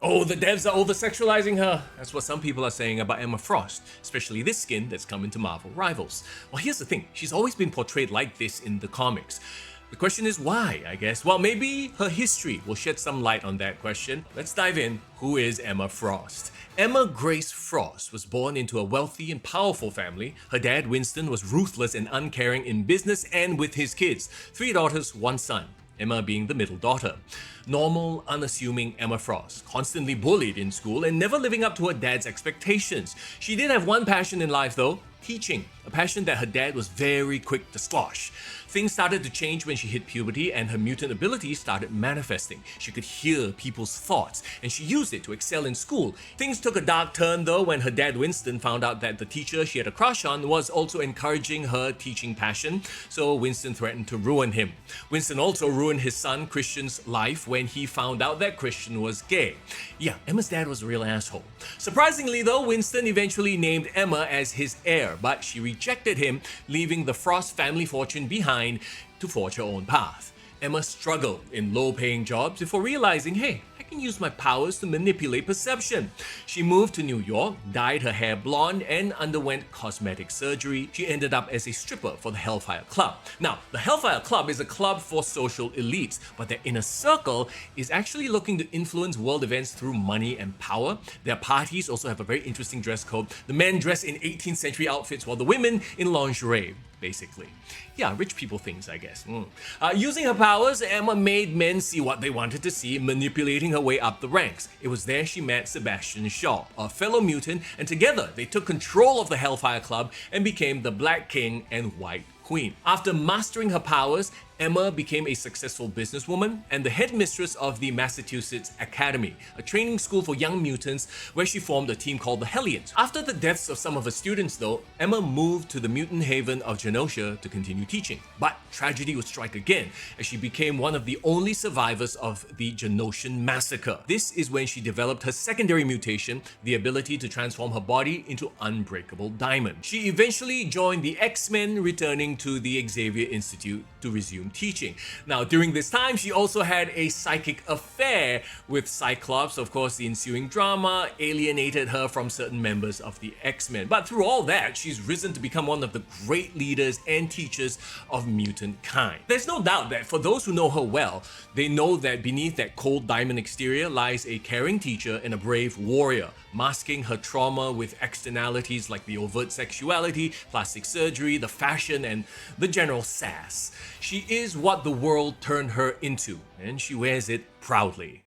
Oh, the devs are over-sexualizing her. That's what some people are saying about Emma Frost, especially this skin that's come into Marvel Rivals. Well, here's the thing, she's always been portrayed like this in the comics. The question is why, I guess. Well, maybe her history will shed some light on that question. Let's dive in. Who is Emma Frost? Emma Grace Frost was born into a wealthy and powerful family. Her dad, Winston, was ruthless and uncaring in business and with his kids. 3 daughters, 1 son. Emma being the middle daughter. Normal, unassuming Emma Frost, constantly bullied in school and never living up to her dad's expectations. She did have one passion in life though, teaching, a passion that her dad was very quick to squash. Things started to change when she hit puberty and her mutant abilities started manifesting. She could hear people's thoughts and she used it to excel in school. Things took a dark turn though when her dad Winston found out that the teacher she had a crush on was also encouraging her teaching passion, so Winston threatened to ruin him. Winston also ruined his son Christian's life when he found out that Christian was gay. Yeah, Emma's dad was a real asshole. Surprisingly though, Winston eventually named Emma as his heir, but she rejected him, leaving the Frost family fortune behind to forge her own path. Emma struggled in low-paying jobs before realizing, hey, I can use my powers to manipulate perception. She moved to New York, dyed her hair blonde, and underwent cosmetic surgery. She ended up as a stripper for the Hellfire Club. Now, the Hellfire Club is a club for social elites, but their inner circle is actually looking to influence world events through money and power. Their parties also have a very interesting dress code. The men dress in 18th century outfits while the women in lingerie. Basically. Yeah, rich people things, I guess. Using her powers, Emma made men see what they wanted to see, manipulating her way up the ranks. It was there she met Sebastian Shaw, a fellow mutant, and together they took control of the Hellfire Club and became the Black King and White Queen. After mastering her powers, Emma became a successful businesswoman and the headmistress of the Massachusetts Academy, a training school for young mutants where she formed a team called the Hellions. After the deaths of some of her students though, Emma moved to the mutant haven of Genosha to continue teaching. But tragedy would strike again as she became one of the only survivors of the Genoshan massacre. This is when she developed her secondary mutation, the ability to transform her body into unbreakable diamond. She eventually joined the X-Men, returning to the Xavier Institute to resume teaching. Now, during this time, she also had a psychic affair with Cyclops. Of course, the ensuing drama alienated her from certain members of the X-Men. But through all that, she's risen to become one of the great leaders and teachers of mutant kind. There's no doubt that for those who know her well, they know that beneath that cold diamond exterior lies a caring teacher and a brave warrior, masking her trauma with externalities like the overt sexuality, plastic surgery, the fashion, and the general sass. She is what the world turned her into, and she wears it proudly.